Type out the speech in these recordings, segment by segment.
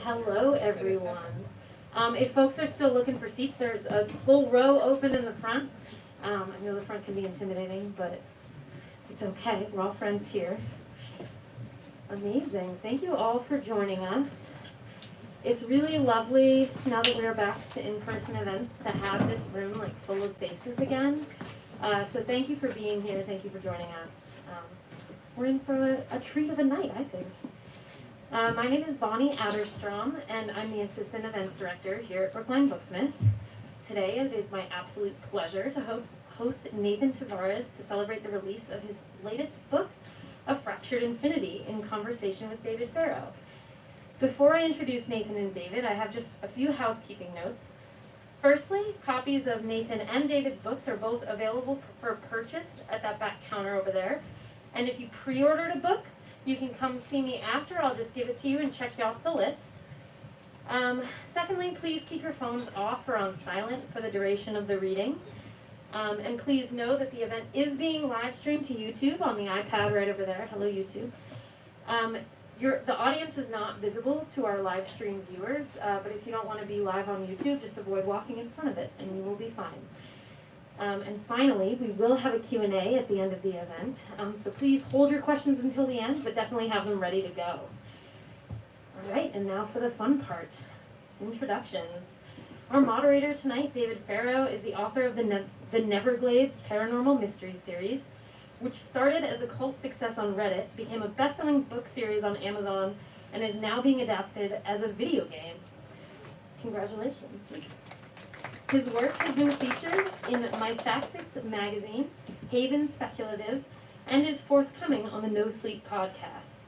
Hello, everyone. If folks are still looking for seats, there's a whole row open in the front. I know the front can be intimidating, but it's okay. We're all friends here. Amazing. Thank you all for joining us. It's really lovely, now that we're back to in-person events, to have this room full of faces again. So thank you for being here. Thank you for joining us. We're in for a treat of a night, I think. My name is Bonnie Adderstrom, and I'm the Assistant Events Director here at Brookline Booksmith. Today, it is my absolute pleasure to host Nathan Tavares to celebrate the release of his latest book, A Fractured Infinity, in conversation with David Farrow. Before I introduce Nathan and David, I have just a few housekeeping notes. Firstly, copies of Nathan and David's books are both available for purchase at that back counter over there. And if you pre-ordered a book, you can come see me after. I'll just give it to you and check you off the list. Secondly, please keep your phones off or on silent for the duration of the reading. And please know that the event is being live streamed to YouTube on the iPad right over there. Hello, YouTube. The audience is not visible to our live stream viewers, but if you don't want to be live on YouTube, just avoid walking in front of it and you will be fine. And finally, we will have a Q&A at the end of the event, so please hold your questions until the end, but definitely have them ready to go. All right, and now for the fun part, introductions. Our moderator tonight, David Farrow, is the author of the Neverglades Paranormal Mystery Series, which started as a cult success on Reddit, became a best-selling book series on Amazon, and is now being adapted as a video game. Congratulations. His work has been featured in Mythaxis magazine, Haven Speculative, and is forthcoming on the No Sleep podcast.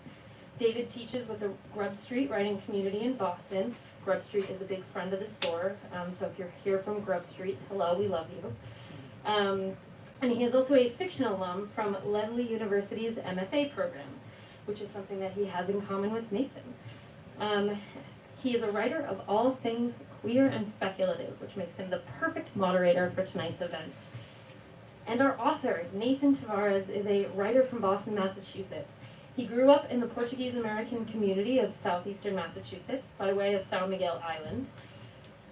David teaches with the Grub Street writing community in Boston. Grub Street is a big friend of the store, so if you're here from Grub Street, hello, we love you. And he is also a fiction alum from Lesley University's MFA program, which is something that he has in common with Nathan. He is a writer of all things queer and speculative, which makes him the perfect moderator for tonight's event. And our author, Nathan Tavares, is a writer from Boston, Massachusetts. He grew up in the Portuguese-American community of southeastern Massachusetts by way of São Miguel Island.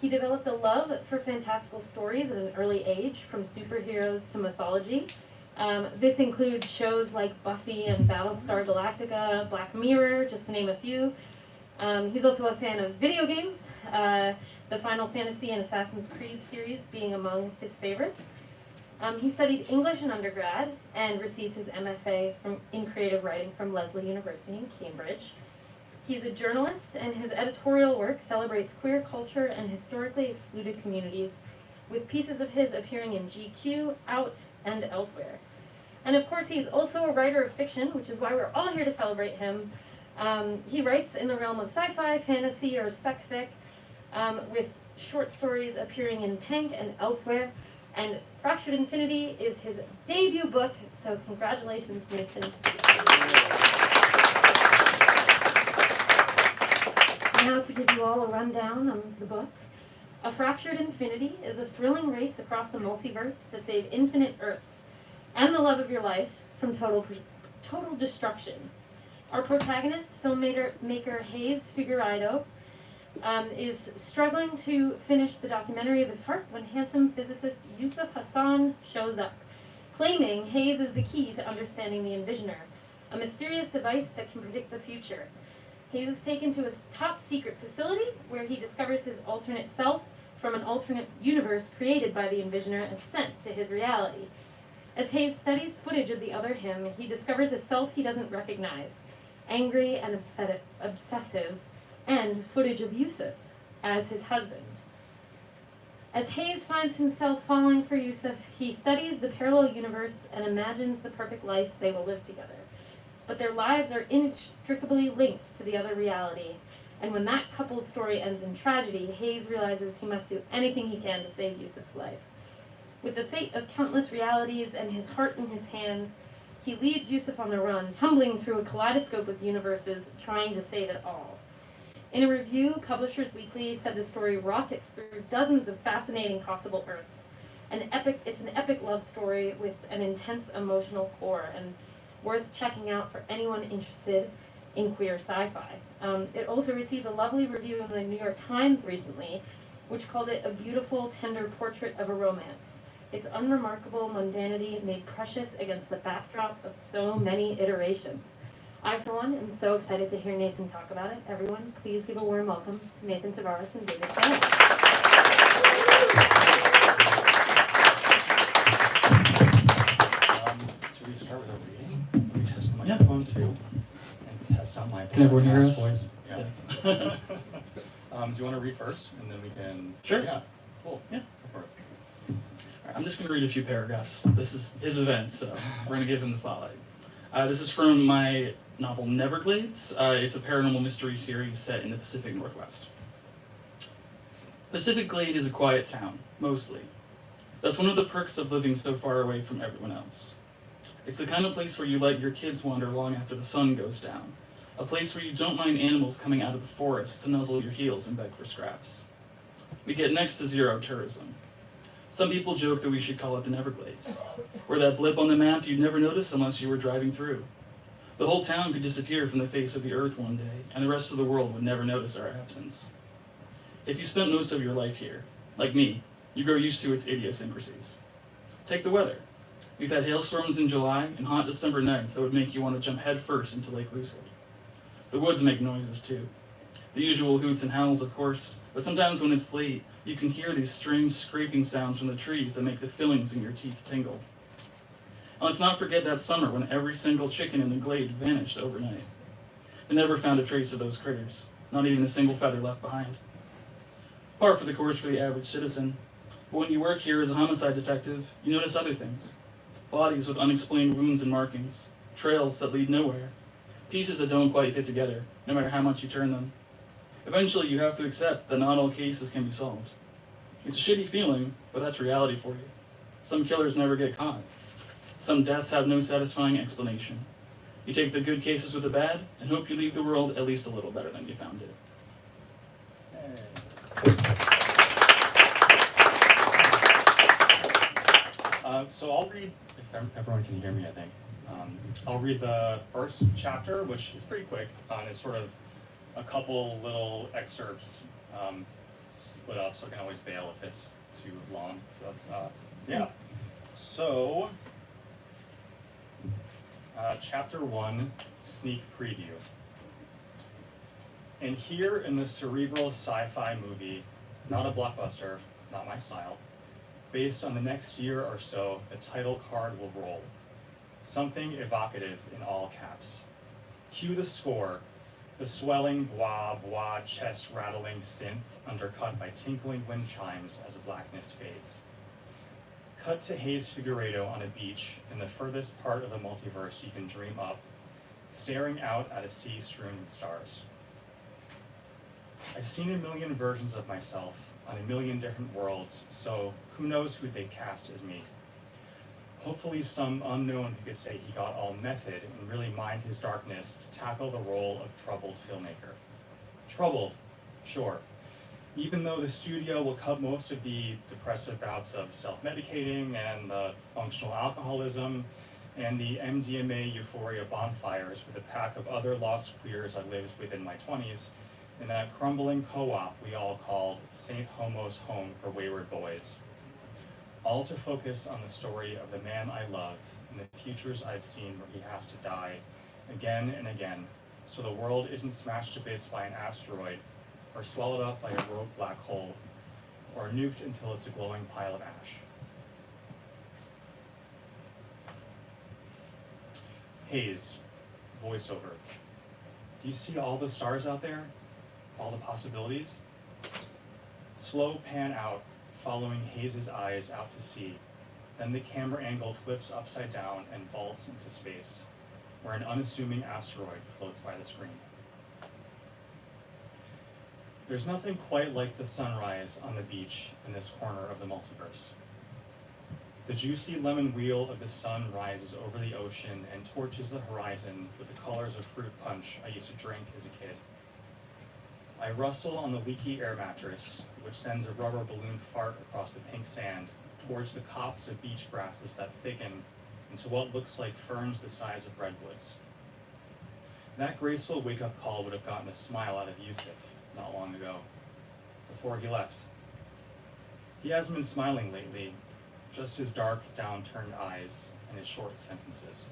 He developed a love for fantastical stories at an early age, from superheroes to mythology. This includes shows like Buffy and Battlestar Galactica, Black Mirror, just to name a few. He's also a fan of video games, the Final Fantasy and Assassin's Creed series being among his favorites. He studied English in undergrad and received his MFA in creative writing from Lesley University in Cambridge. He's a journalist, and his editorial work celebrates queer culture and historically excluded communities, with pieces of his appearing in GQ, Out, and elsewhere. And of course, he's also a writer of fiction, which is why we're all here to celebrate him. He writes in the realm of sci-fi, fantasy, or spec fic, with short stories appearing in Pink and elsewhere. And Fractured Infinity is his debut book, so congratulations, Nathan. Now to give you all a rundown on the book. A Fractured Infinity is a thrilling race across the multiverse to save infinite Earths and the love of your life from total destruction. Our protagonist, filmmaker Hayes Figueiredo, is struggling to finish the documentary of his heart when handsome physicist Yusuf Hassan shows up, claiming Hayes is the key to understanding the Envisioner, a mysterious device that can predict the future. Hayes is taken to a top-secret facility where he discovers his alternate self from an alternate universe created by the Envisioner and sent to his reality. As Hayes studies footage of the other him, he discovers a self he doesn't recognize, angry and obsessive, and footage of Yusuf as his husband. As Hayes finds himself falling for Yusuf, he studies the parallel universe and imagines the perfect life they will live together. But their lives are inextricably linked to the other reality, and when that couple's story ends in tragedy, Hayes realizes he must do anything he can to save Yusuf's life. With the fate of countless realities and his heart in his hands, he leads Yusuf on the run, tumbling through a kaleidoscope of universes, trying to save it all. In a review, Publishers Weekly said the story rockets through dozens of fascinating possible Earths. It's an epic love story with an intense emotional core, and worth checking out for anyone interested in queer sci-fi. It also received a lovely review in the New York Times recently, which called it a beautiful, tender portrait of a romance. Its unremarkable mundanity made precious against the backdrop of so many iterations. I, for one, am so excited to hear Nathan talk about it. Everyone, please give a warm welcome to Nathan Tavares and David Farrow. Should we start with a reading? Let me test the microphone too. And test out my Can everyone hear us? voice. Yeah. Do you want to read first, and then we can? Sure. Yeah. Cool. Yeah. Go for it. All right, I'm just going to read a few paragraphs. This is his event, so we're going to give him the spotlight. This is from my novel Neverglades. It's a paranormal mystery series set in the Pacific Northwest. Pacific Glade is a quiet town, mostly. That's one of the perks of living so far away from everyone else. It's the kind of place where you let your kids wander long after the sun goes down. A place where you don't mind animals coming out of the forest to nuzzle your heels and beg for scraps. We get next to zero tourism. Some people joke that we should call it the Neverglades. We're that blip on the map you'd never notice unless you were driving through. The whole town could disappear from the face of the earth one day, and the rest of the world would never notice our absence. If you spent most of your life here, like me, you grow used to its idiosyncrasies. Take the weather. We've had hailstorms in July and hot December nights that would make you want to jump headfirst into Lake Lucid. The woods make noises too. The usual hoots and howls, of course, but sometimes when it's late, you can hear these strange scraping sounds from the trees that make the fillings in your teeth tingle. And let's not forget that summer when every single chicken in the glade vanished overnight. They never found a trace of those critters, not even a single feather left behind. Par for the course for the average citizen, but when you work here as a homicide detective, you notice other things. Bodies with unexplained wounds and markings, trails that lead nowhere, pieces that don't quite fit together, no matter how much you turn them. Eventually, you have to accept that not all cases can be solved. It's a shitty feeling, but that's reality for you. Some killers never get caught. Some deaths have no satisfying explanation. You take the good cases with the bad, and hope you leave the world at least a little better than you found it. So I'll read, if everyone can hear me, I think. I'll read the first chapter, which is pretty quick. It's sort of a couple little excerpts split up, so I can always bail if it's too long. So that's, yeah. So, chapter 1, sneak preview. And here in the cerebral sci-fi movie, not a blockbuster, not my style, based on the next year or so, the title card will roll. Something evocative in all caps. Cue the score, the swelling blah blah chest rattling synth undercut by tinkling wind chimes as the blackness fades. Cut to Hayes Figueredo on a beach in the furthest part of the multiverse you can dream up, staring out at a sea strewn with stars. I've seen a million versions of myself on a million different worlds, so who knows who they'd cast as me. Hopefully some unknown who could say he got all method and really mind his darkness to tackle the role of troubled filmmaker. Troubled, sure. Even though the studio will cut most of the depressive bouts of self-medicating and the functional alcoholism and the MDMA euphoria bonfires with a pack of other lost queers I lived within my 20s in that crumbling co-op we all called St. Homo's Home for Wayward Boys. All to focus on the story of the man I love and the futures I've seen where he has to die again and again, so the world isn't smashed to bits by an asteroid, or swallowed up by a rogue black hole, or nuked until it's a glowing pile of ash. Hayes, voiceover. Do you see all the stars out there? All the possibilities? Slow pan out, following Hayes' eyes out to sea. Then the camera angle flips upside down and vaults into space, where an unassuming asteroid floats by the screen. There's nothing quite like the sunrise on the beach in this corner of the multiverse. The juicy lemon wheel of the sun rises over the ocean and torches the horizon with the colors of fruit punch I used to drink as a kid. I rustle on the leaky air mattress, which sends a rubber balloon fart across the pink sand towards the copse of beach grasses that thicken into what looks like ferns the size of redwoods. That graceful wake-up call would have gotten a smile out of Yusuf not long ago, before he left. He hasn't been smiling lately, just his dark, downturned eyes and his short sentences.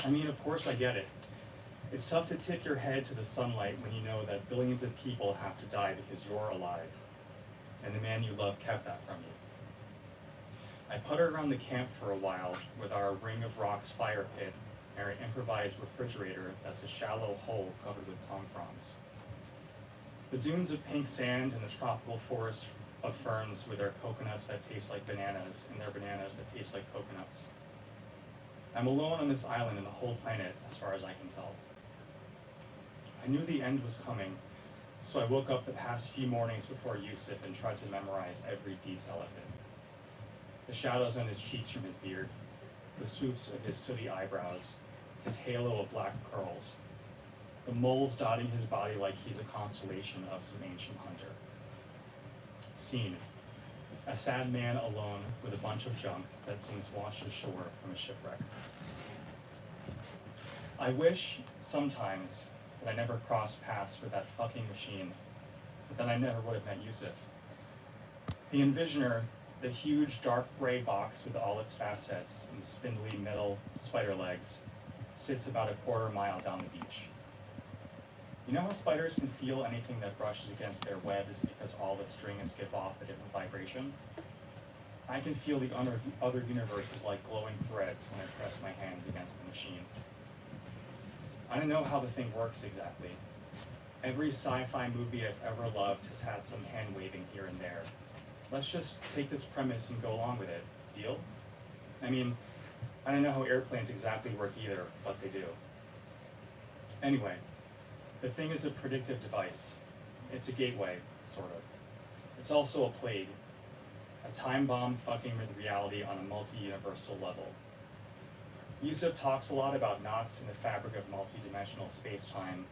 I mean, of course I get it. It's tough to tip your head to the sunlight when you know that billions of people have to die because you're alive, and the man you love kept that from you. I puttered around the camp for a while with our Ring of Rocks fire pit and our improvised refrigerator that's a shallow hole covered with palm fronds. The dunes of pink sand and the tropical forest of ferns with their coconuts that taste like bananas and their bananas that taste like coconuts. I'm alone on this island in the whole planet as far as I can tell. I knew the end was coming, so I woke up the past few mornings before Yusuf and tried to memorize every detail of it. The shadows on his cheeks from his beard, the swoops of his sooty eyebrows, his halo of black curls, the moles dotting his body like he's a constellation of some ancient hunter. Scene: a sad man alone with a bunch of junk that seems washed ashore from a shipwreck. I wish sometimes that I never crossed paths with that fucking machine, but then I never would have met Yusuf. The Envisioner, the huge dark gray box with all its facets and spindly metal spider legs, sits about a quarter mile down the beach. You know how spiders can feel anything that brushes against their webs because all the strings give off a different vibration? I can feel the other universes like glowing threads when I press my hands against the machine. I don't know how the thing works exactly. Every sci-fi movie I've ever loved has had some hand-waving here and there. Let's just take this premise and go along with it. Deal? I mean, I don't know how airplanes exactly work either, but they do. Anyway, the thing is a predictive device. It's a gateway, sort of. It's also a plague. A time bomb fucking with reality on a multi-universal level. Yusuf talks a lot about knots in the fabric of multi-dimensional space-time,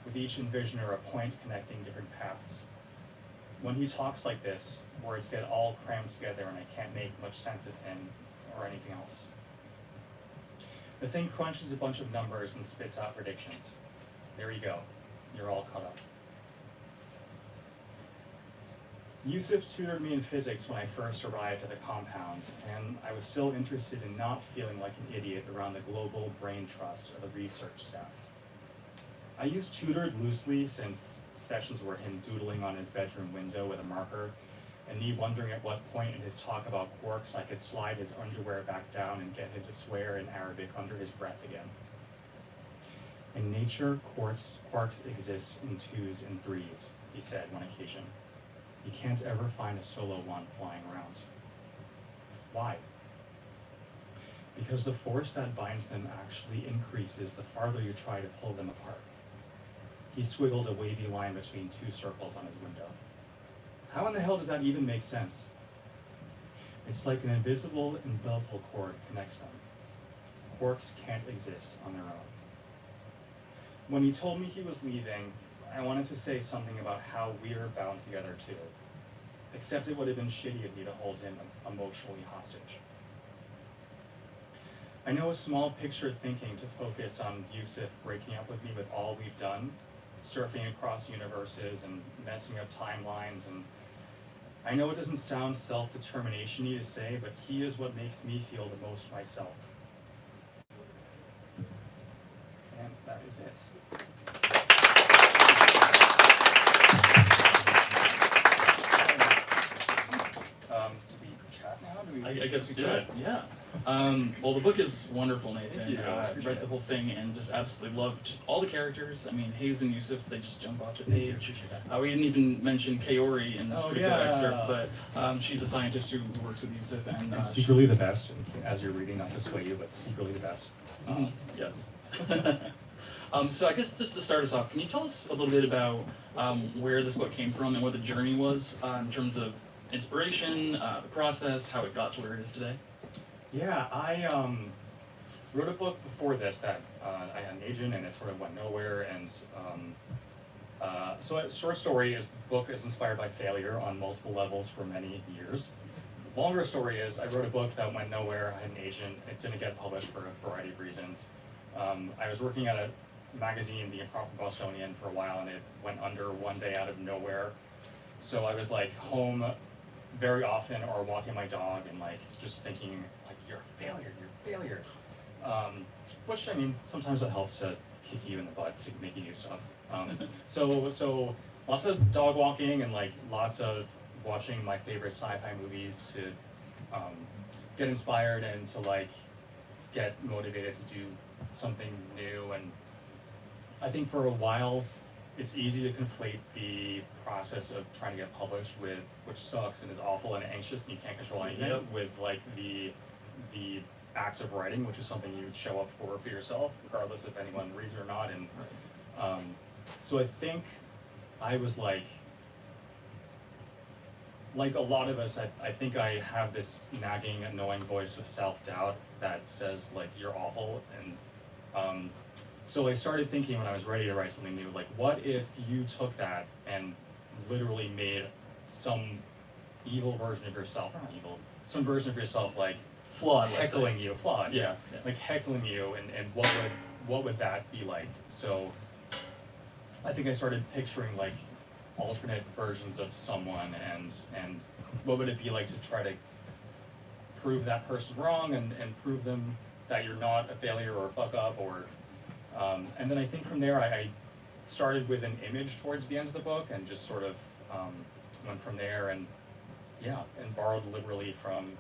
with each envisioner a point connecting different paths. When he talks like this, words get all crammed together and I can't make much sense of him or anything else. The thing crunches a bunch of numbers and spits out predictions. There you go. You're all caught up. Yusuf tutored me in physics when I first arrived at the compound, and I was still interested in not feeling like an idiot around the global brain trust of the research staff. I use tutored loosely since sessions were him doodling on his bedroom window with a marker, and me wondering at what point in his talk about quarks I could slide his underwear back down and get him to swear in Arabic under his breath again. In nature, quarks exist in twos and threes, he said one occasion. You can't ever find a solo one flying around. Why? Because the force that binds them actually increases the farther you try to pull them apart. He squiggled a wavy line between two circles on his window. How in the hell does that even make sense? It's like an invisible umbilical cord connects them. Quarks can't exist on their own. When he told me he was leaving, I wanted to say something about how we're bound together too, except it would have been shitty of me to hold him emotionally hostage. I know a small picture thinking to focus on Yusuf breaking up with me with all we've done, surfing across universes and messing up timelines, and I know it doesn't sound self-determination-y to say, but he is what makes me feel the most myself. And that is it. Do we chat now? I guess we should, yeah. Well, the book is wonderful, Nathan. Thank you. I read the whole thing and just absolutely loved all the characters. I mean, Hayes and Yusuf, they just jump off the page. We didn't even mention Kaori in this particular excerpt, but she's a scientist who works with Yusuf. And secretly the best, as you're reading, not to sway you, but secretly the best. Yes. So I guess just to start us off, can you tell us a little bit about where this book came from and what the journey was in terms of inspiration, the process, how it got to where it is today? Yeah, I wrote a book before this that I had an agent and it sort of went nowhere. And so a short story is the book is inspired by failure on multiple levels for many years. The longer story is I wrote a book that went nowhere. I had an agent. It didn't get published for a variety of reasons. I was working at magazine, The Improper Bostonian, for a while, and it went under one day out of nowhere. So I was like home very often, or walking my dog, and like just thinking like, you're a failure, you're a failure. Which, I mean, sometimes it helps to kick you in the butt to make you do stuff. So lots of dog walking and like lots of watching my favorite sci-fi movies to get inspired and to like get motivated to do something new. And I think for a while it's easy to conflate the process of trying to get published with, which sucks and is awful and anxious and you can't control anything, Yep. with like the act of writing, which is something you would show up for yourself, regardless if anyone reads it or not. And so I think I was like a lot of us, I think I have this nagging, annoying voice of self-doubt that says like, you're awful. And so I started thinking when I was ready to write something new, like, what if you took that and literally made some evil version of yourself, or not evil, some version of yourself like Flawed, heckling you, flawed, Yeah. like heckling you, and what would that be like? So I think I started picturing like alternate versions of someone, and what would it be like to try to prove that person wrong and prove them that you're not a failure or a fuck up, or and then I think from there I started with an image towards the end of the book and just sort of went from there, and borrowed liberally from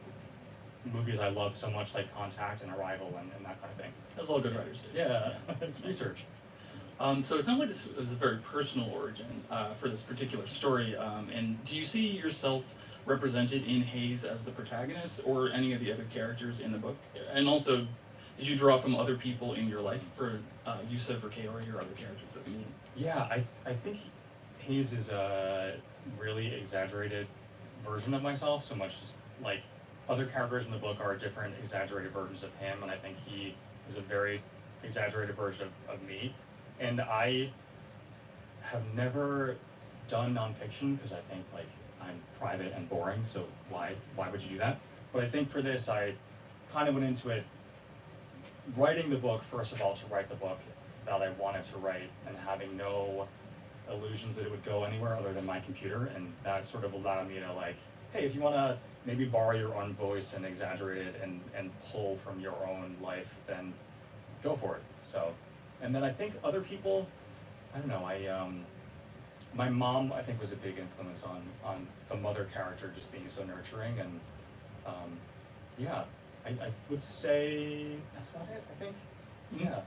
movies I love so much, like Contact and Arrival and that kind of thing. That's all good writers do. Yeah, it's research. So it sounds like this was a very personal origin for this particular story. And do you see yourself represented in Hayes as the protagonist, or any of the other characters in the book? And also, did you draw from other people in your life for Yusuf or Kaori or other characters that we meet? Yeah, I think Hayes is a really exaggerated version of myself, so much as like other characters in the book are different exaggerated versions of him, and I think he is a very exaggerated version of me. And I have never done nonfiction because I think like I'm private and boring, so why would you do that? But I think for this I kind of went into it writing the book, first of all, to write the book that I wanted to write, and having no illusions that it would go anywhere other than my computer, and that sort of allowed me to like, hey, if you want to maybe borrow your own voice and exaggerate it and pull from your own life, then go for it. So, and then I think other people, I don't know, my mom I think was a big influence on the mother character just being so nurturing, and I would say that's about it, I think. Yeah.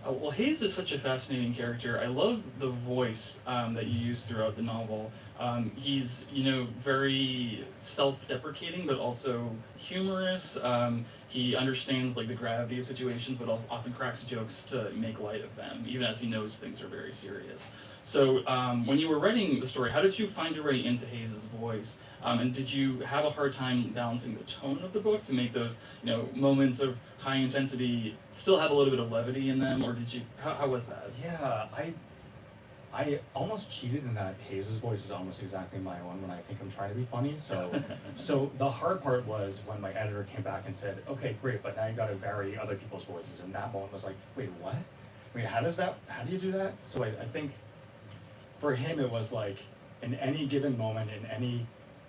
Well, Hayes is such a fascinating character. I love the voice that you use throughout the novel. He's, very self-deprecating, but also humorous. He understands like the gravity of situations, but also often cracks jokes to make light of them, even as he knows things are very serious. So when you were writing the story, how did you find your way into Hayes' voice? And did you have a hard time balancing the tone of the book to make those, moments of high intensity still have a little bit of levity in them, or did you? How was that? Yeah, I almost cheated in that Hayes' voice is almost exactly my own when I think I'm trying to be funny. So the hard part was when my editor came back and said, okay, great, but now you got to vary other people's voices. And that moment was like, wait, what? Wait, how do you do that? So I think for him it was like, in any given moment, in any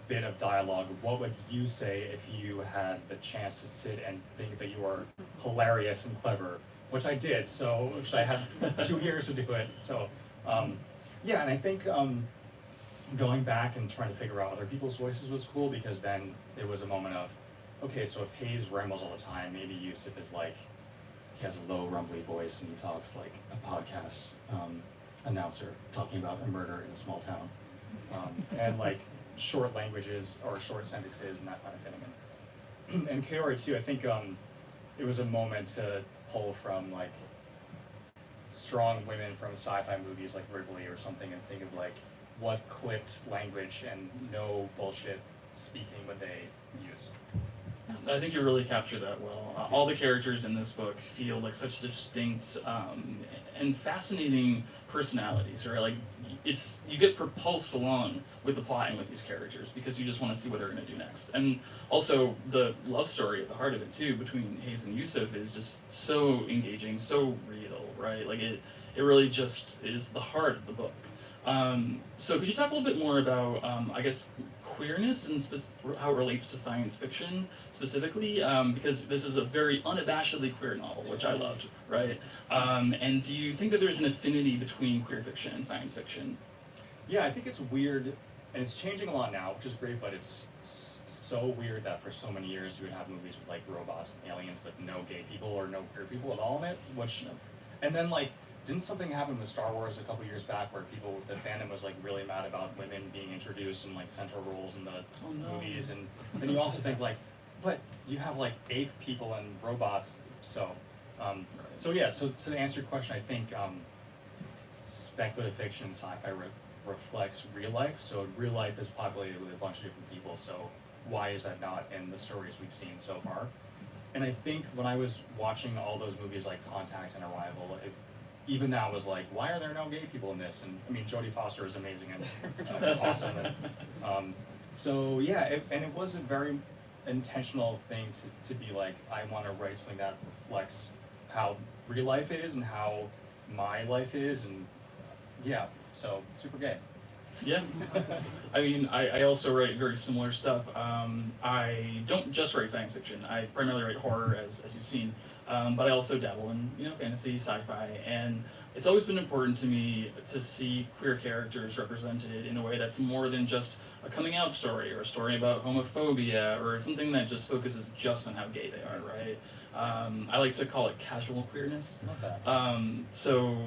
bit of dialogue, what would you say if you had the chance to sit and think that you were hilarious and clever, which I did, which I had 2 years to do it. So and I think going back and trying to figure out other people's voices was cool, because then it was a moment of, okay, so if Hayes rambles all the time, maybe Yusuf is like, he has a low rumbly voice and he talks like a podcast announcer talking about a murder in a small town, and like short languages or short sentences and that kind of thing. And Kaori too, I think it was a moment to pull from like strong women from sci-fi movies like Wrigley or something, and think of like what clipped language and no bullshit speaking would they use. I think you really captured that well. All the characters in this book feel like such distinct and fascinating personalities, right? Like, you get propulsed along with the plot and with these characters because you just want to see what they're going to do next. And also the love story at the heart of it too between Hayes and Yusuf is just so engaging, so real, right? Like it really just is the heart of the book. So could you talk a little bit more about, I guess, queerness and how it relates to science fiction specifically? Because this is a very unabashedly queer novel, which I loved, right? And do you think that there's an affinity between queer fiction and science fiction? Yeah, I think it's weird, and it's changing a lot now, which is great, but it's so weird that for so many years you would have movies with like robots and aliens, but no gay people or no queer people at all in it, which, and then like, didn't something happen with Star Wars a couple years back where the fandom was like really mad about women being introduced in like central roles in the movies, and then you also think like, but you have like ape people and robots, so yeah. So to answer your question, I think speculative fiction and sci-fi reflects real life. So real life is populated with a bunch of different people. So why is that not in the stories we've seen so far? And I think when I was watching all those movies like Contact and Arrival, even that was like, why are there no gay people in this? And I mean, Jodie Foster is amazing and awesome. And, so yeah, and it was a very intentional thing to be like, I want to write something that reflects how real life is and how my life is, and yeah, so super gay. Yeah, I mean, I also write very similar stuff. I don't just write science fiction. I primarily write horror, as you've seen, but I also dabble in fantasy, sci-fi, and it's always been important to me to see queer characters represented in a way that's more than just a coming out story or a story about homophobia or something that just focuses just on how gay they are, right? I like to call it casual queerness. Love that. So,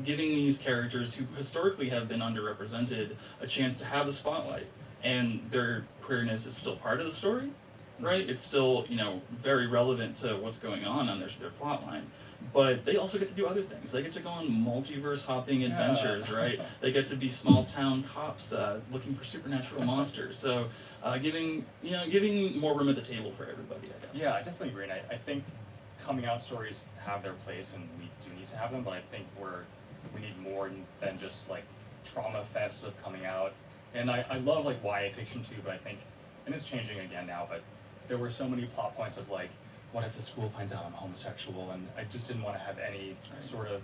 giving these characters who historically have been underrepresented a chance to have the spotlight, and their queerness is still part of the story, right? It's still, very relevant to what's going on their plot line. But they also get to do other things. They get to go on multiverse hopping adventures, right? They get to be small town cops looking for supernatural monsters. So giving more room at the table for everybody, I guess. Yeah, I definitely agree. And I think coming out stories have their place, and we do need to have them. But I think we need more than just like trauma fests of coming out. And I love like YA fiction too. But I think, and it's changing again now. But there were so many plot points of like, what if the school finds out I'm homosexual? And I just didn't want to have any sort of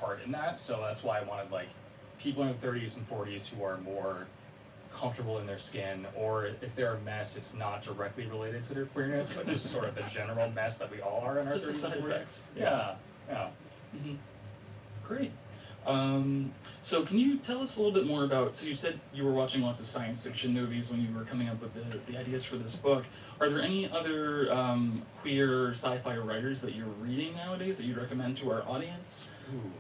part in that. So that's why I wanted like people in their 30s and 40s who are more comfortable in their skin, or if they're a mess, it's not directly related to their queerness, but just sort of the general mess that we all are in our 30s Just a side and 40s. effect. Yeah. Mm-hmm. Great. So can you tell us a little bit more about, so you said you were watching lots of science fiction movies when you were coming up with the ideas for this book. Are there any other queer sci-fi writers that you're reading nowadays that you'd recommend to our audience? Ooh.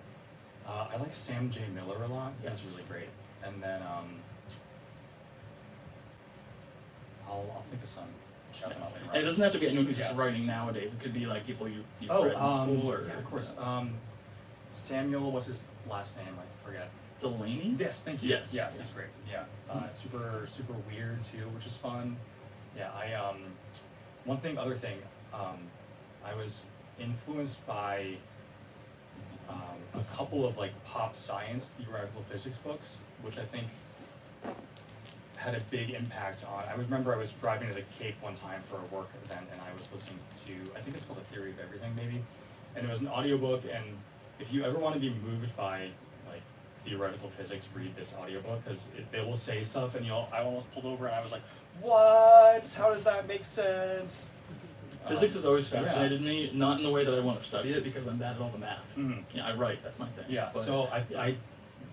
I like Sam J. Miller a lot. Yes. That's really great. And then I'll think of some. Shout them out later on. And it doesn't have to be anyone who's just writing nowadays. It could be like people you've read in school or... Yeah, of course. Samuel, what's his last name? I forget. Delaney? Yes, thank you. Yes. Yeah, he's great. Yeah. Super weird too, which is fun. Yeah, other thing, I was influenced by a couple of like pop science theoretical physics books, which I think had a big impact on. I remember I was driving to the Cape one time for a work event, and I was listening to, I think it's called The Theory of Everything, maybe, and it was an audiobook. And if you ever want to be moved by like theoretical physics, read this audiobook, because they will say stuff, and I almost pulled over, and I was like, what? How does that make sense? Physics has always fascinated me, not in the way that I want to study it because I'm bad at all the math. Mhm. Yeah, I write, that's my thing. Yeah, But, so I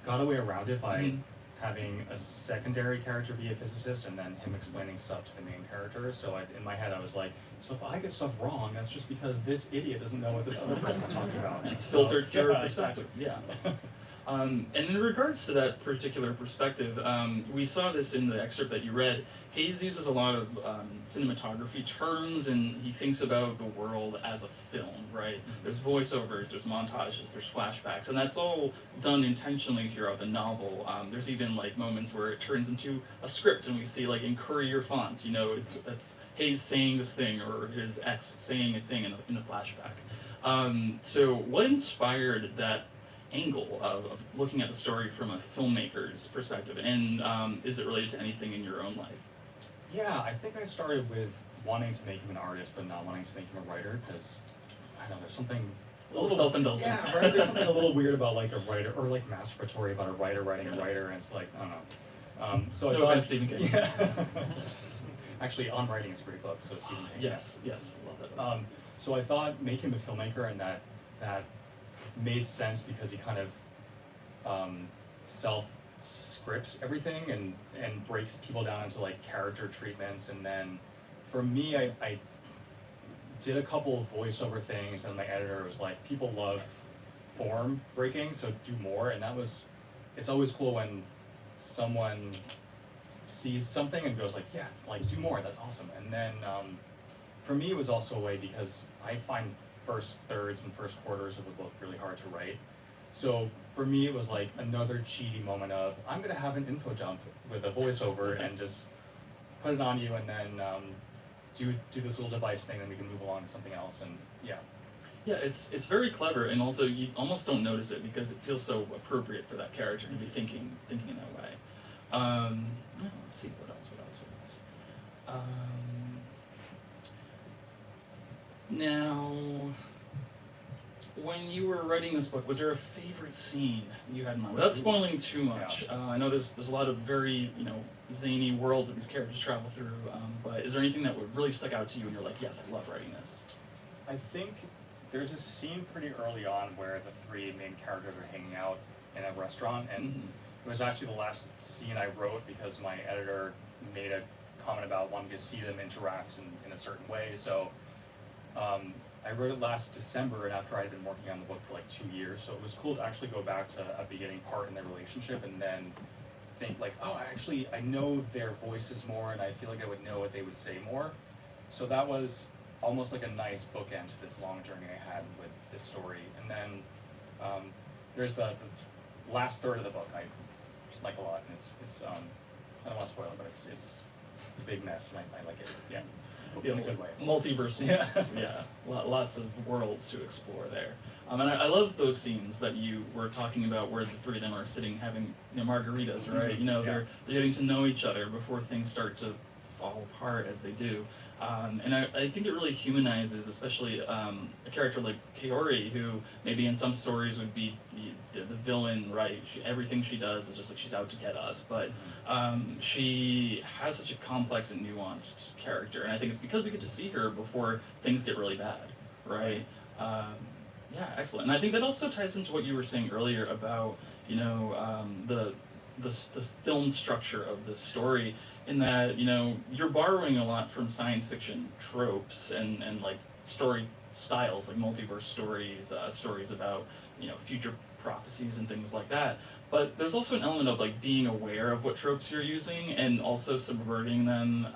got a way around it by having a secondary character be a physicist and then him explaining stuff to the main character. So in my head I was like, so if I get stuff wrong, that's just because this idiot doesn't know what this other person's talking about. And it's filtered through yeah, perspective. Yeah. And in regards to that particular perspective, we saw this in the excerpt that you read. Hayes uses a lot of cinematography terms, and he thinks about the world as a film, right? There's voiceovers, there's montages, there's flashbacks, and that's all done intentionally throughout the novel. There's even like moments where it turns into a script, and we see like in Courier font, that's Hayes saying this thing or his ex saying a thing in a flashback. So what inspired that angle of looking at the story from a filmmaker's perspective, and is it related to anything in your own life? Yeah, I think I started with wanting to make him an artist, but not wanting to make him a writer, because I don't know, there's something A little self-indulgent. Yeah, right. There's something a little weird about like a writer, or like masturbatory about a writer writing a writer, and it's like I don't know. So No I thought, offense, Stephen King. Yeah. Actually, On Writing is a great book, so it's Stephen King. Yes, love that book. So I thought make him a filmmaker, and that made sense because he kind of self scripts everything and breaks people down into like character treatments, and then for me I did a couple of voiceover things, and my editor was like, people love form breaking, so do more. And it's always cool when someone sees something and goes like, yeah, like do more, that's awesome. And then for me it was also a way, because I find first thirds and first quarters of a book really hard to write. So for me it was like another cheaty moment of, I'm gonna have an info dump with a voiceover and just put it on you, and then do this little device thing, and we can move along to something else. And yeah. Yeah, it's very clever, and also you almost don't notice it because it feels so appropriate for that character to be thinking in that way. Let's see what else. Now, when you were writing this book, was there a favorite scene you had in mind? Without spoiling too much, I know there's a lot of very zany worlds that these characters travel through, but is there anything that would really stick out to you and you're like, yes, I love writing this? I think there's a scene pretty early on where the three main characters are hanging out in a restaurant, and it was actually the last scene I wrote because my editor made a comment about wanting to see them interact in a certain way. So I wrote it last December, and after I had been working on the book for like 2 years, so it was cool to actually go back to a beginning part in their relationship and then think like, oh, I know their voices more, and I feel like I would know what they would say more. So that was almost like a nice bookend to this long journey I had with this story. And then there's the last third of the book I like a lot, and it's I don't want to spoil it, but it's a big mess, and I like it. Yeah. In a good way. Multiverse worlds, yeah. Lots of worlds to explore there. And I love those scenes that you were talking about where the three of them are sitting having margaritas, right? They're getting to know each other before things start to fall apart as they do. And I think it really humanizes, especially a character like Kaori, who maybe in some stories would be the villain, right? Everything she does is just like she's out to get us, but she has such a complex and nuanced character, and I think it's because we get to see her before things get really bad, right? Yeah, excellent. And I think that also ties into what you were saying earlier about, the film structure of this story, in that, you're borrowing a lot from science fiction tropes and like story styles, like multiverse stories, stories about, future prophecies and things like that. But there's also an element of like being aware of what tropes you're using and also subverting them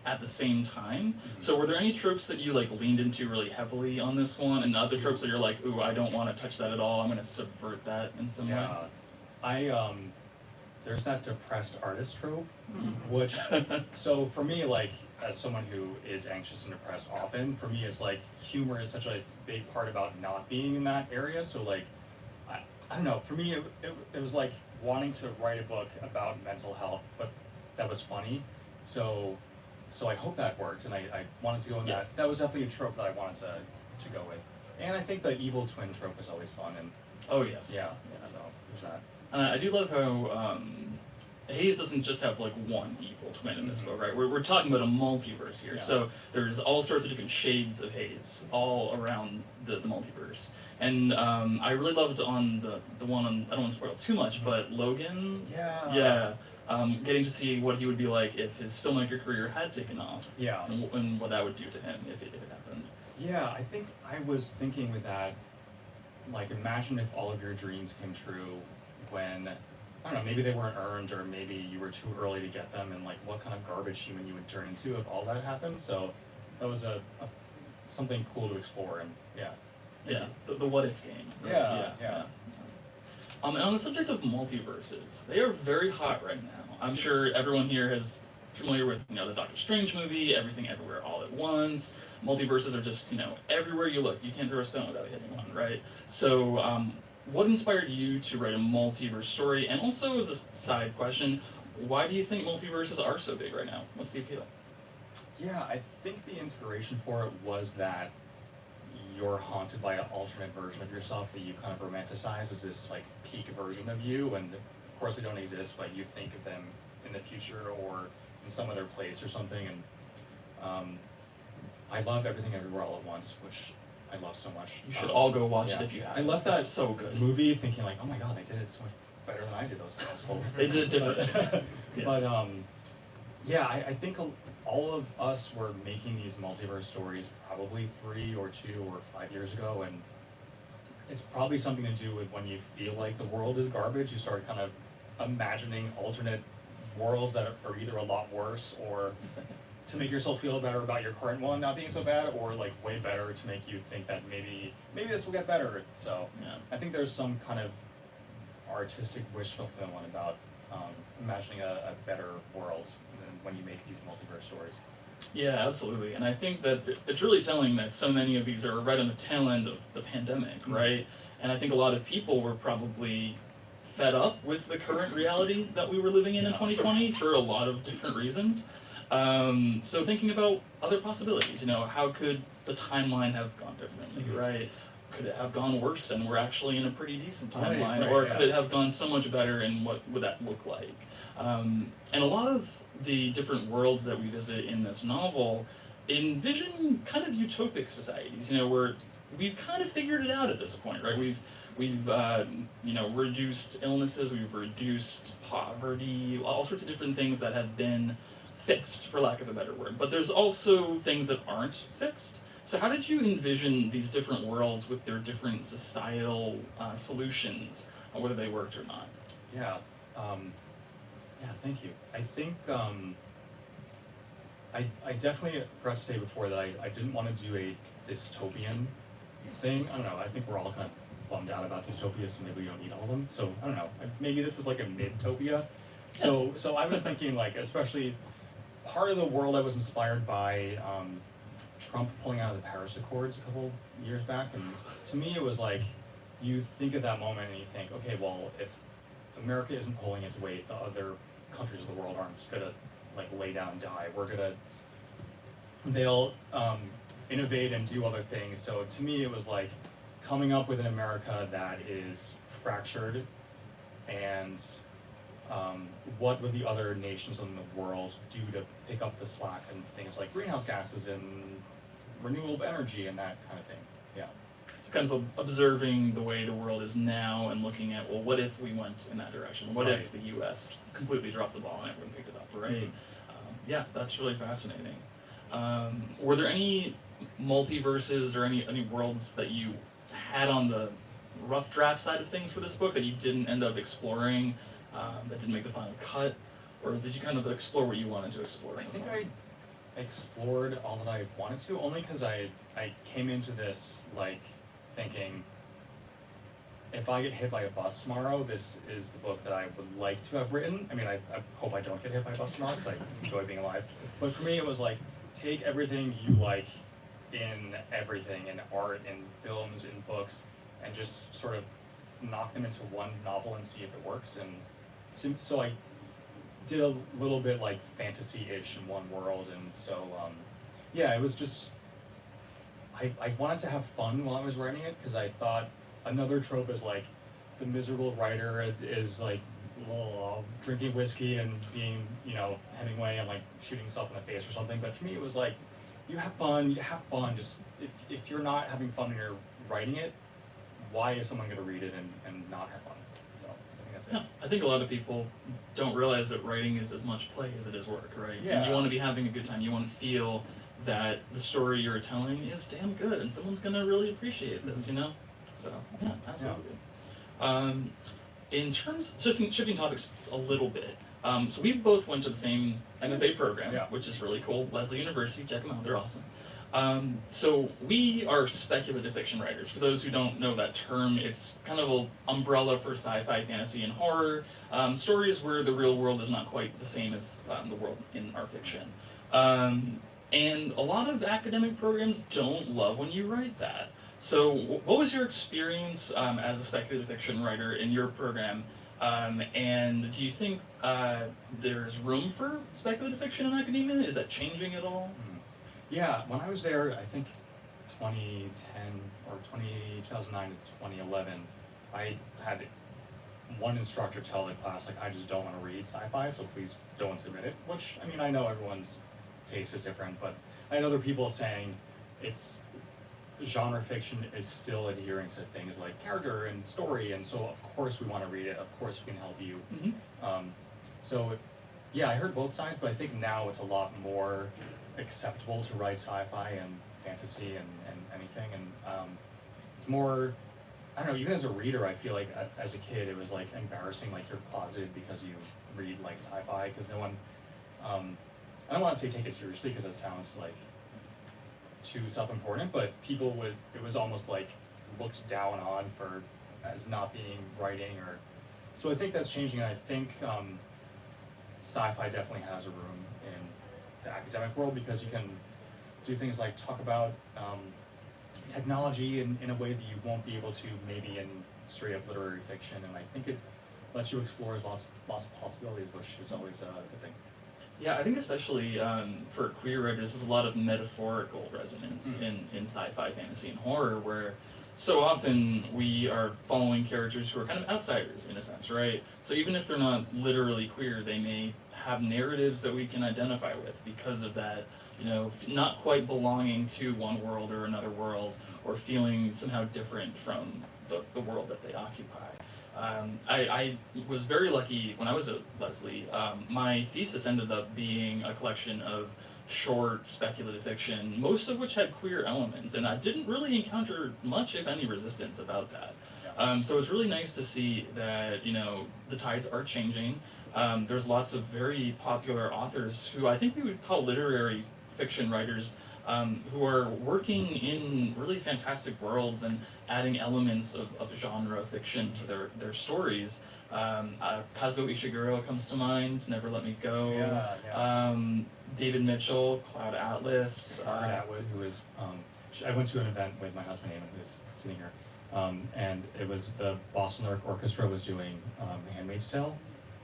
at the same time. So were there any tropes that you like leaned into really heavily on this one, and other tropes that you're like, ooh, I don't want to touch that at all, I'm going to subvert that in some way? There's that depressed artist trope, which, so for me, like, as someone who is anxious and depressed often, for me, it's like, humor is such a big part about not being in that area. So like, I don't know, for me, it was like wanting to write a book about mental health, but that was funny. So I hope that worked, and I wanted to go in that. That was definitely a trope that I wanted to go with. And I think the evil twin trope is always fun, and oh yes. Yeah. So there's that. I do love how Hayes doesn't just have like one evil twin in this book, right? We're talking about a multiverse here, so there's all sorts of different shades of Hayes all around the multiverse. And I really loved on the one on, I don't want to spoil too much, but Logan. Yeah. Getting to see what he would be like if his filmmaker career had taken off. Yeah. And what that would do to him if it happened. Yeah, I think I was thinking with that, like, imagine if all of your dreams came true when, I don't know, maybe they weren't earned, or maybe you were too early to get them, and like what kind of garbage human you would turn into if all that happened. So that was a something cool to explore, and the what if game. Right? Yeah. And on the subject of multiverses, they are very hot right now. I'm sure everyone here is familiar with the Doctor Strange movie, Everything Everywhere All at Once. Multiverses are just everywhere you look. You can't throw a stone without hitting one, right? So what inspired you to write a multiverse story? And also, as a side question, why do you think multiverses are so big right now? What's the appeal? Yeah, I think the inspiration for it was that you're haunted by an alternate version of yourself that you kind of romanticize as this like peak version of you, and of course they don't exist, but you think of them in the future or in some other place or something. And I love Everything Everywhere All at Once, which I love so much. You should all go watch yeah. it if you have. I left that It's so good. movie thinking like, oh my god, they did it so much better than I did those assholes. They did it different. Yeah. But yeah, I think all of us were making these multiverse stories probably 3 or 2 or 5 years ago, and it's probably something to do with when you feel like the world is garbage, you start kind of imagining alternate worlds that are either a lot worse, or to make yourself feel better about your current one not being so bad, or like way better to make you think that maybe this will get better. So Yeah. I think there's some kind of artistic wish fulfillment about imagining a better world when you make these multiverse stories. Yeah, absolutely. And I think that it's really telling that so many of these are right on the tail end of the pandemic, right? And I think a lot of people were probably fed up with the current reality that we were living in 2020 for a lot of different reasons. So thinking about other possibilities, how could the timeline have gone differently, right? Could it have gone worse and we're actually in a pretty decent timeline? Right, or yeah. could it have gone so much better, and what would that look like? And a lot of the different worlds that we visit in this novel envision kind of utopic societies, where we've kind of figured it out at this point, right? We've reduced illnesses, we've reduced poverty, all sorts of different things that have been fixed, for lack of a better word. But there's also things that aren't fixed. So how did you envision these different worlds with their different societal solutions, whether they worked or not? Yeah, thank you. I think I definitely forgot to say before that I didn't want to do a dystopian thing. I don't know, I think we're all kind of bummed out about dystopias, so maybe we don't need all of them. So I don't know, maybe this is like a mid-topia. So I was thinking, like, especially part of the world I was inspired by Trump pulling out of the Paris Accords a couple years back, and to me it was like, you think of that moment and you think, okay, well, if America isn't pulling its weight, the other countries of the world aren't just gonna like lay down and die. They'll innovate and do other things. So to me it was like coming up with an America that is fractured, and what would the other nations in the world do to pick up the slack in things like greenhouse gases and renewable energy and that kind of thing. Yeah. It's kind of observing the way the world is now and looking at, well, what if we went in that direction? What if the U.S. completely dropped the ball and everyone picked it up, right? Mm-hmm. Yeah, that's really fascinating. Were there any multiverses or any worlds that you had on the rough draft side of things for this book that you didn't end up exploring, that didn't make the final cut? Or did you kind of explore what you wanted to explore? I think I explored all that I wanted to, only because I came into this like thinking, if I get hit by a bus tomorrow, this is the book that I would like to have written. I mean, I hope I don't get hit by a bus tomorrow because I enjoy being alive. But for me, it was like, take everything you like in everything, in art, in films, in books, and just sort of knock them into one novel and see if it works. And so I did a little bit like fantasy-ish in one world, and so yeah, it was just I wanted to have fun while I was writing it, because I thought another trope is like the miserable writer is like drinking whiskey and being Hemingway and like shooting himself in the face or something. But for me it was like, you have fun, just if you're not having fun when you're writing it, why is someone going to read it and not have fun? So I think that's it. Yeah, I think a lot of people don't realize that writing is as much play as it is work, right? Yeah. And you want to be having a good time. You want to feel that the story you're telling is damn good and someone's going to really appreciate this, So, yeah, absolutely. In terms, shifting topics a little bit, so we both went to the same MFA program, which is really cool. Lesley University, check them out, they're awesome. So we are speculative fiction writers. For those who don't know that term, it's kind of an umbrella for sci-fi, fantasy, and horror. Stories where the real world is not quite the same as the world in our fiction. And a lot of academic programs don't love when you write that. So, what was your experience as a speculative fiction writer in your program? And do you think there's room for speculative fiction in academia? Is that changing at all? Yeah, when I was there, I think 2010 or 2009 to 2011, I had one instructor tell the class, like, I just don't want to read sci-fi, so please don't submit it. Which, I mean, I know everyone's taste is different, but I had other people saying it's genre fiction is still adhering to things like character and story, and so of course we want to read it, of course we can help you. So yeah, I heard both sides, but I think now it's a lot more acceptable to write sci-fi and fantasy and anything, and it's more, I don't know, even as a reader, I feel like as a kid it was like embarrassing, like you're closeted because you read like sci-fi, because no one, I don't want to say take it seriously because it sounds like too self-important, but people would, it was almost like looked down on for as not being writing, or so I think that's changing, and I think sci-fi definitely has a room in the academic world because you can do things like talk about technology in a way that you won't be able to maybe in straight up literary fiction, and I think it lets you explore lots of possibilities, which is always a good thing. Yeah, I think especially for queer writers, there's a lot of metaphorical resonance in sci-fi, fantasy, and horror, where so often we are following characters who are kind of outsiders in a sense, right? So even if they're not literally queer, they may have narratives that we can identify with because of that, you know, not quite belonging to one world or another world, or feeling somehow different from the world that they occupy. I was very lucky when I was at Lesley. My thesis ended up being a collection of short speculative fiction, most of which had queer elements, and I didn't really encounter much, if any, resistance about that. So it's really nice to see that, you know, the tides are changing. There's lots of very popular authors who I think we would call literary fiction writers, who are working in really fantastic worlds and adding elements of genre fiction to their stories. Kazuo Ishiguro comes to mind, Never Let Me Go. David Mitchell, Cloud Atlas. Margaret Atwood, who is, I went to an event with my husband Eamon, who is sitting here, and it was the Boston Lyric Orchestra was doing Handmaid's Tale,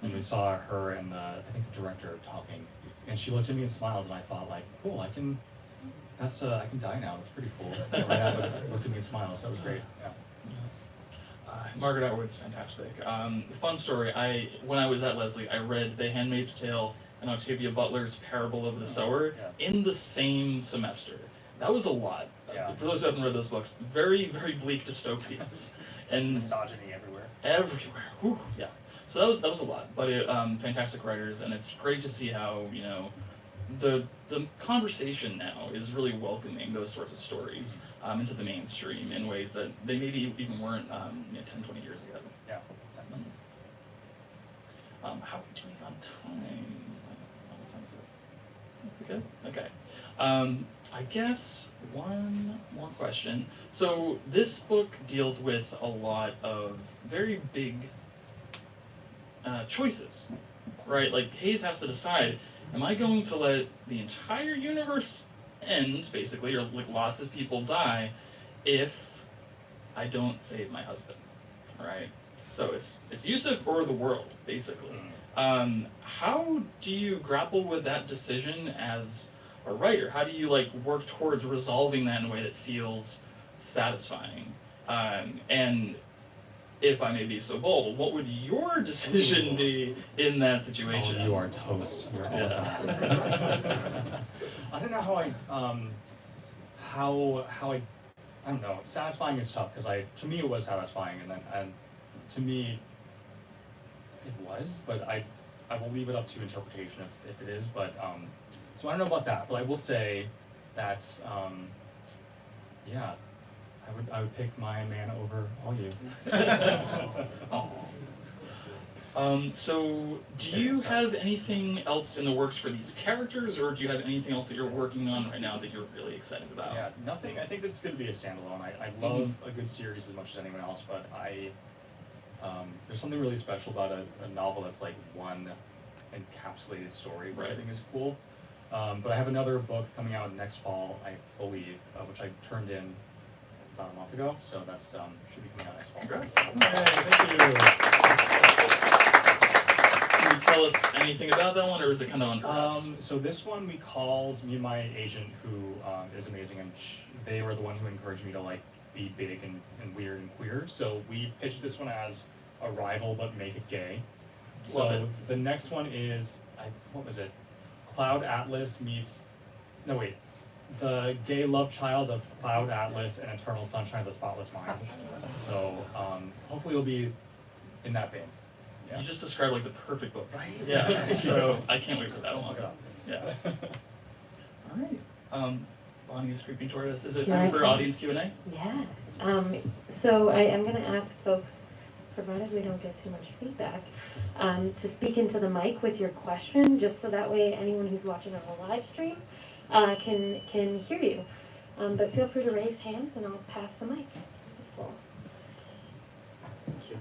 and we saw her and I think the director talking, and she looked at me and smiled, and I thought, like, cool, I can die now. That's pretty cool. Right Atwood looked at me and smiled, so that was great. Yeah. Margaret Atwood's fantastic. Fun story. When I was at Lesley, I read The Handmaid's Tale and Octavia Butler's Parable of the Sower in the same semester. That was a lot. For those who haven't read those books, very, very bleak dystopias. And misogyny everywhere. Everywhere. Whew, yeah. So that was a lot. But fantastic writers, and it's great to see how, you know, the conversation now is really welcoming those sorts of stories into the mainstream in ways that they maybe even weren't 10, 20 years ago. Yeah, definitely. How are we doing on time? Good? Okay. I guess one more question. So this book deals with a lot of very big choices, right? Like Hayes has to decide, am I going to let the entire universe end, basically, or like lots of people die, if I don't save my husband, right? So it's Yusuf or the world, basically. How do you grapple with that decision as a writer? How do you like work towards resolving that in a way that feels satisfying? And if I may be so bold, what would your decision be in that situation? Oh, you are toast. You're all done. I don't know how I don't know. Satisfying is tough because to me it was satisfying, and to me it was, but I will leave it up to interpretation if it is. But so I don't know about that, but I will say that yeah. I would pick my man over all you. So do you have anything else in the works for these characters, or do you have anything else that you're working on right now that you're really excited about? Yeah, nothing. I think this is going to be a standalone. I love a good series as much as anyone else, but there's something really special about a novel that's like one encapsulated story, which I think is cool. But I have another book coming out next fall, I believe, which I turned in about a month ago, so that's should be coming out next fall. Congrats. Thank you. Can you tell us anything about that one, or is it kind of under wraps? So this one we called me and my agent, who is amazing, and they were the one who encouraged me to like be big and weird and queer. So we pitched this one as a rival, but make it gay. Love So it. the next one is what was it? Cloud Atlas meets the gay love child of Cloud Atlas and Eternal Sunshine of the Spotless Mind. So hopefully it'll be in that vein. Yeah. You just described like the perfect book. Right? Yeah. So I can't wait for that one. Look it up. Yeah. All right. Bonnie is creeping toward us. Is it Here time I for come. audience Q&A? Yeah. So I am going to ask folks, provided we don't get too much feedback, to speak into the mic with your question, just so that way anyone who's watching on the live stream can hear you. But feel free to raise hands and I'll pass the mic. Thank you.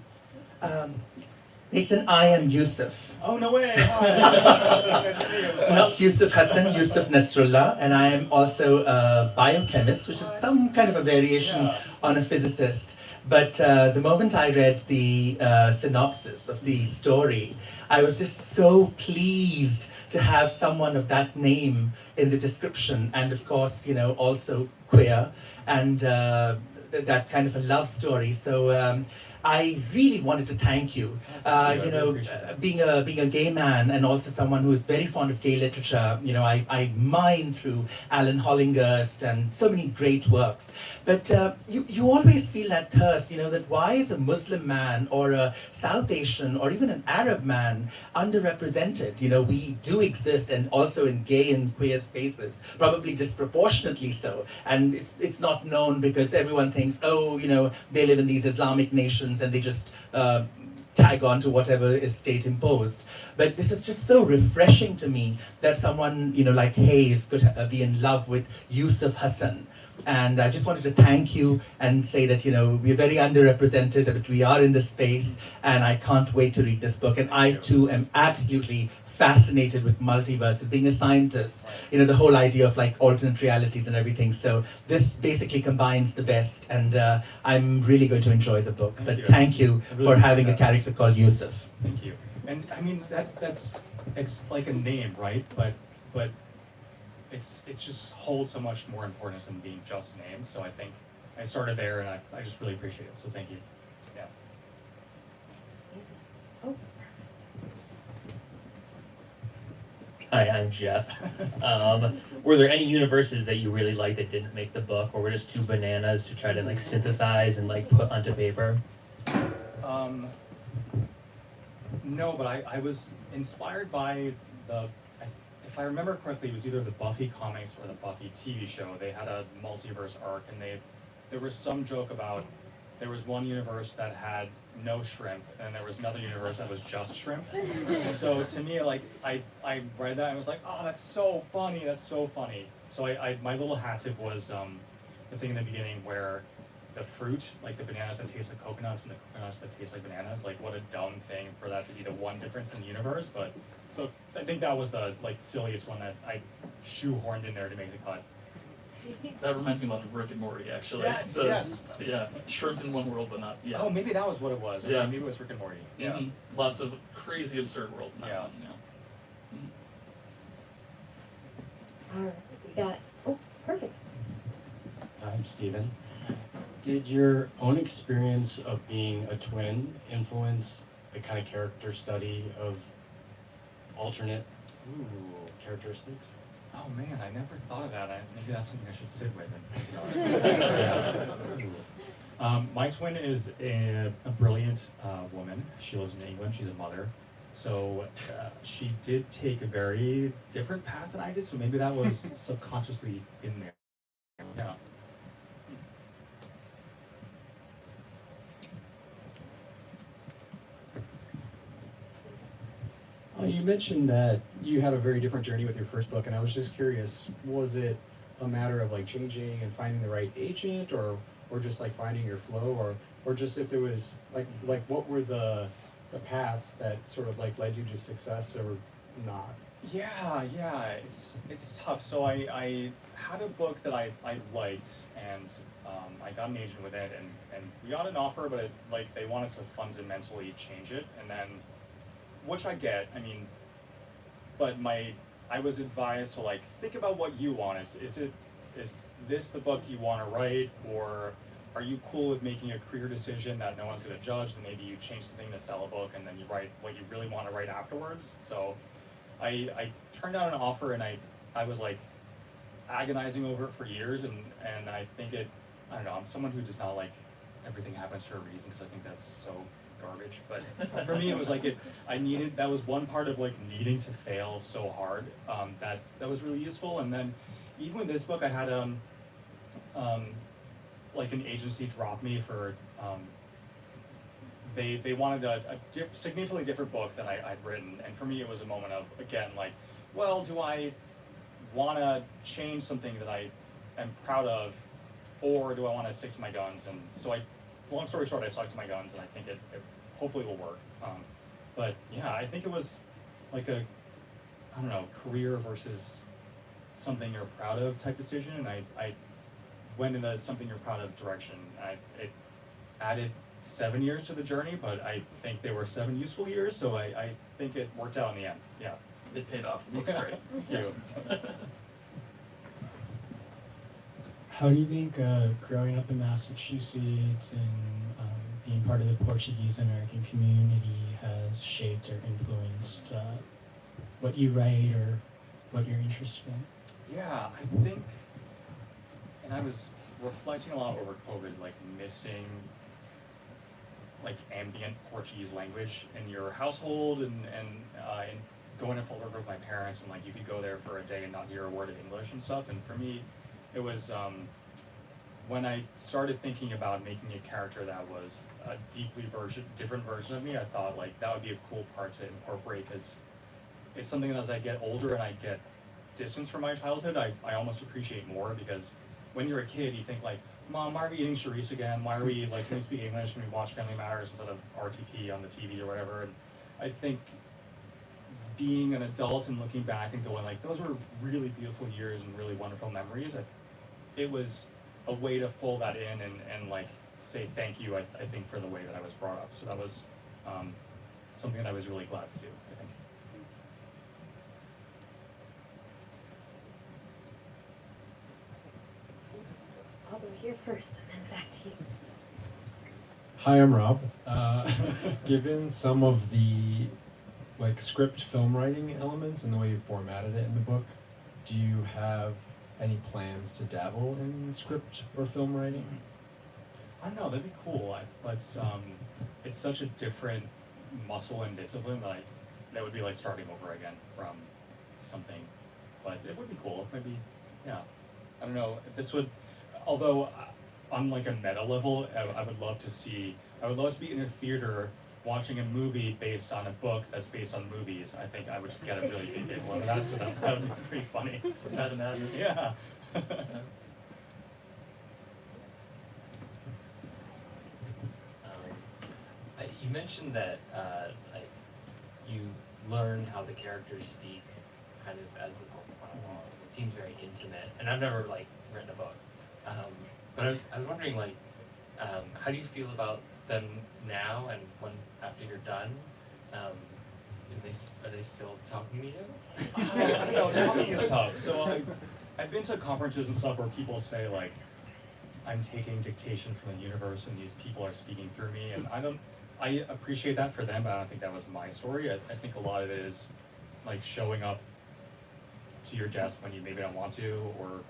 Nathan, I am Yusuf. Oh, no way! Nice to meet you. Not Yusuf Hassan, Yusuf Nasrullah, and I am also a biochemist, which is some kind of a variation on a physicist. But the moment I read the synopsis of the story, I was just so pleased to have someone of that name in the description, and of course, also queer, and that kind of a love story. So I really wanted to thank you. Being a gay man and also someone who is very fond of gay literature, I mine through Alan Hollingworth and so many great works. But you always feel that thirst, that why is a Muslim man or a South Asian or even an Arab man underrepresented? We do exist, and also in gay and queer spaces, probably disproportionately so. And it's not known because everyone thinks, they live in these Islamic nations and they just tag on to whatever is state imposed. But this is just so refreshing to me that someone like Hayes could be in love with Yusuf Hassan. And I just wanted to thank you and say that we're very underrepresented, but we are in this space, and I can't wait to read this book. And I too am absolutely fascinated with multiverses, being a scientist, the whole idea of like alternate realities and everything. So this basically combines the best, and I'm really going to enjoy the book. But thank you for having a character called Yusuf. Thank you. And I mean it's like a name, right? But it just holds so much more importance than being just a name. So I think I started there, and I just really appreciate it. So thank you. Yeah. Oh. Hi, I'm Jeff. Were there any universes that you really liked that didn't make the book, or were just too bananas to try to like synthesize and like put onto paper? No, but I was inspired by if I remember correctly, it was either the Buffy comics or the Buffy TV show. They had a multiverse arc, and there was some joke about there was one universe that had no shrimp, and there was another universe that was just shrimp. So to me, like I read that and I was like, oh, that's so funny, that's so funny. So my little hat tip was the thing in the beginning where the fruit, like the bananas that taste like coconuts and the coconuts that taste like bananas, like what a dumb thing for that to be the one difference in the universe. But so I think that was the like silliest one that I shoehorned in there to make the cut. That reminds me a lot of Rick and Morty, actually. Yes, So, yes. Yeah, shrimp in one world, but not. Yeah. Oh, maybe that was what it was. Okay, Yeah. maybe it was Rick and Morty. Yeah. Mhm. Lots of crazy, absurd worlds in that Yeah. one. All right, we got, perfect. I'm Steven. Did your own experience of being a twin influence the kind of character study of alternate Ooh. characteristics? Oh man, I never thought of that. Maybe that's something I should sit with and think about. My twin is a brilliant woman. She lives in England. She's a mother. So she did take a very different path than I did. So maybe that was subconsciously in there. Yeah. You mentioned that you had a very different journey with your first book, and I was just curious, was it a matter of like changing and finding the right agent, or just like finding your flow, or just if there was like what were the paths that sort of like led you to success, or not? Yeah, it's tough. So I had a book that I liked, and I got an agent with it, and we got an offer, but they wanted to fundamentally change it, and then, which I get. I mean, but I was advised to think about what you want. Is this the book you want to write, or are you cool with making a career decision that no one's going to judge, and maybe you change something to sell a book, and then you write what you really want to write afterwards? So I turned down an offer, and I was agonizing over it for years, and I think I don't know, I'm someone who does not like everything happens for a reason, because I think that's so garbage. But for me, it was that was one part of needing to fail so hard, that was really useful. And then even with this book, I had an agency drop me for they wanted a significantly different book than I'd written, and for me it was a moment of, again, well, do I want to change something that I am proud of, or do I want to stick to my guns? And so long story short, I stuck to my guns, and I think it hopefully will work. But yeah, I think it was I don't know, career versus something you're proud of type decision, and I went in the something you're proud of direction. It added 7 years to the journey, but I think they were 7 useful years, so I think it worked out in the end. Yeah. It paid off. It looks great. Thank you. How do you think growing up in Massachusetts and being part of the Portuguese American community has shaped or influenced what you write or what you're interested in? Yeah, I think, and I was reflecting a lot over COVID, missing ambient Portuguese language in your household, and going to Fall River with my parents, and you could go there for a day and not hear a word of English and stuff. And for me, it was when I started thinking about making a character that was a different version of me, I thought that would be a cool part to incorporate, because it's something that as I get older and I get distance from my childhood, I almost appreciate more, because when you're a kid, you think Mom, why are we eating charisse again? Why are we can we speak English? Can we watch Family Matters instead of RTP on the TV or whatever? And I think being an adult and looking back and going those were really beautiful years and really wonderful memories. It was a way to fold that in and say thank you, I think, for the way that I was brought up. So that was something that I was really glad to do, I think. I'll go here first and then back to you. Hi, I'm Rob. Given some of the script film writing elements and the way you formatted it in the book, do you have any plans to dabble in script or film writing? I don't know, that'd be cool. It's such a different muscle and discipline that would be starting over again from something, but it would be cool. Maybe, yeah. I don't know. This would, although on a meta level, I would love to be in a theater watching a movie based on a book that's based on movies. I think I would just get a really big giggle out of that, so that would be pretty funny. Some madness. Yeah. You mentioned that you learn how the characters speak kind of as the book went along. It seems very intimate, and I've never written a book, but I was wondering how do you feel about them now, and after you're done? Are they still talking to you? No, talking is tough. So I've been to conferences and stuff where people say I'm taking dictation from the universe and these people are speaking through me, and I appreciate that for them, but I don't think that was my story. I think a lot of it is showing up to your desk when you maybe don't want to, or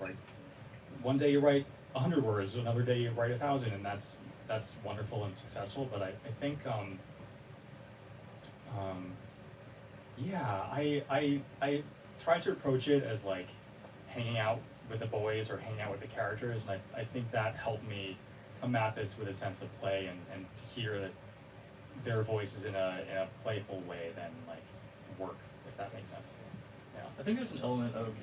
one day you write 100 words, another day you write 1,000, and that's wonderful and successful. But I think I try to approach it as hanging out with the boys or hanging out with the characters, and I think that helped me come at this with a sense of play and to hear that their voices in a playful way than work, if that makes sense. Yeah. I think there's an element of,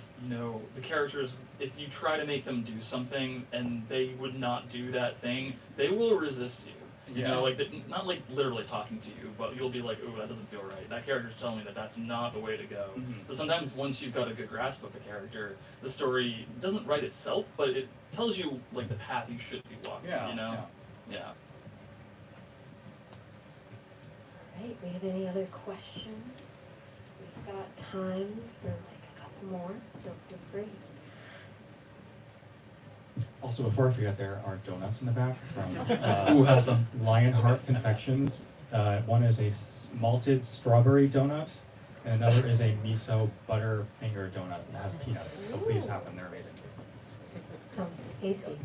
the characters, if you try to make them do something and they would not do that thing, they will resist you. You know, like not like literally talking to you, but you'll be like, "Ooh, that doesn't feel right. That character's telling me that that's not the way to go." Mhm. So sometimes once you've got a good grasp of the character, the story doesn't write itself, but it tells you like the path you should be walking. Yeah, You know. yeah. Yeah. Alright, we have any other questions? We've got time for like a couple more, so feel free. Also, before I forget, there are donuts in the back from Ooh, have some. Lionheart Confections. One is a malted strawberry donut, and another is a miso butter finger donut that has peanuts. So please have them; they're amazing. Sounds tasty.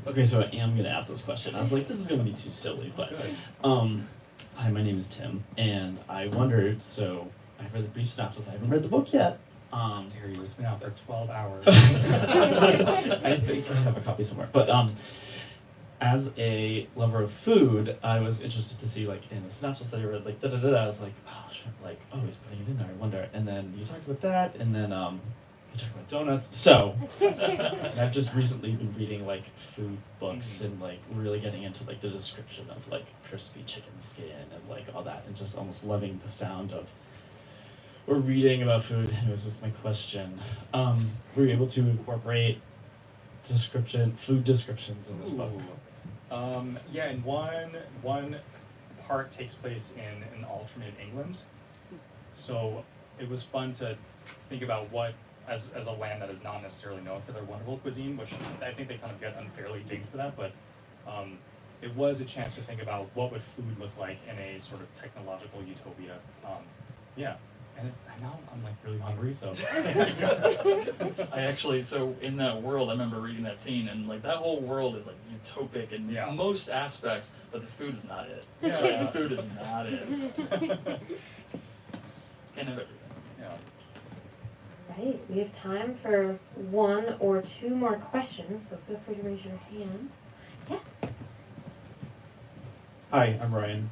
Okay, so I am gonna ask this question. I was like, this is gonna be too silly, but hi, my name is Tim, and I wondered. So I've read the brief synopsis. I haven't read the book yet. Dare you? It's been out for 12 hours. I think I have a copy somewhere. But as a lover of food, I was interested to see like in the synopsis that I read, like I was like, oh, sure, like he's putting it in there. I wonder. And then you talked about that, and then you talked about donuts. So and I've just recently been reading like food books and like really getting into like the description of like crispy chicken skin and like all that, and just almost loving the sound of. Or reading about food. Anyways, was my question. Were you able to incorporate food descriptions in this book? Yeah, and one part takes place in an alternate England. So it was fun to think about what, as a land that is not necessarily known for their wonderful cuisine, which I think they kind of get unfairly dinged for that, but it was a chance to think about what would food look like in a sort of technological utopia. Yeah. And now I'm like really hungry, so. I actually, so in that world, I remember reading that scene, and like that whole world is like utopic in most aspects, but the food is not it. Yeah. The food is not it. Can't have everything. Yeah. Right, we have time for one or two more questions, so feel free to raise your hand. Yeah. Hi, I'm Ryan.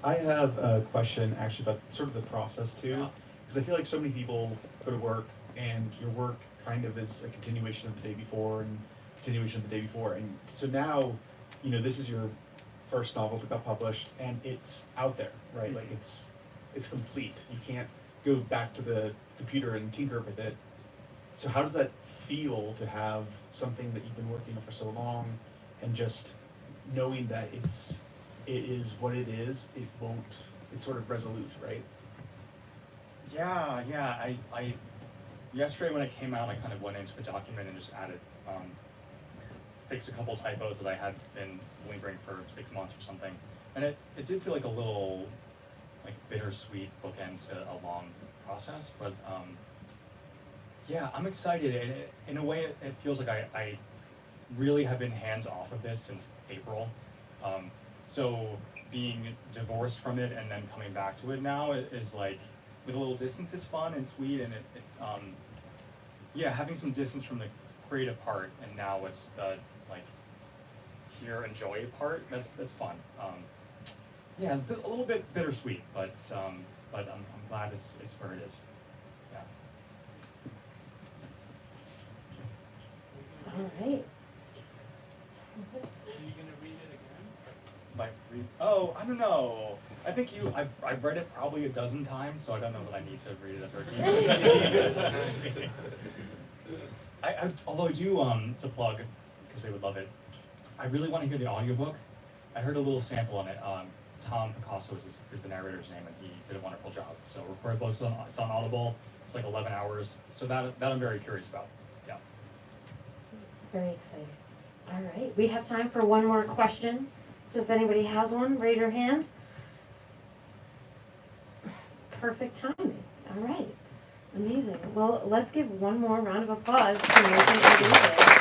I have a question actually about sort of the process too, because I feel like so many people go to work and your work kind of is a continuation of the day before and continuation of the day before, and so now, you know, this is your first novel that got published and it's out there, right? Like it's complete. You can't go back to the computer and tinker with it. So how does that feel to have something that you've been working on for so long, and just knowing that it is what it is, it's sort of resolute, right? Yeah. I yesterday when it came out, I kind of went into the document and just added, fixed a couple typos that I had been lingering for 6 months or something, and it did feel like a little like bittersweet bookend to a long process, but yeah, I'm excited. And in a way, it feels like I really have been hands off of this since April. So being divorced from it and then coming back to it now is like, with a little distance, is fun and sweet, and yeah, having some distance from the creative part, and now it's the like hear enjoy part. That's fun. Yeah, a little bit bittersweet, but I'm glad it's where it is. Yeah. All right. Oh, I don't know. I think I've read it probably a dozen times, so I don't know that I need to read it a third time. Although I do, to plug, because they would love it, I really want to hear the audiobook. I heard a little sample on it. Tom Picasso is the narrator's name, and he did a wonderful job. So recorded books, it's on Audible. It's like 11 hours. So that I'm very curious about. Yeah. It's very exciting. All right, we have time for one more question. So if anybody has one, raise your hand. Perfect timing. All right. Amazing. Well, let's give one more round of applause to Nathan and David.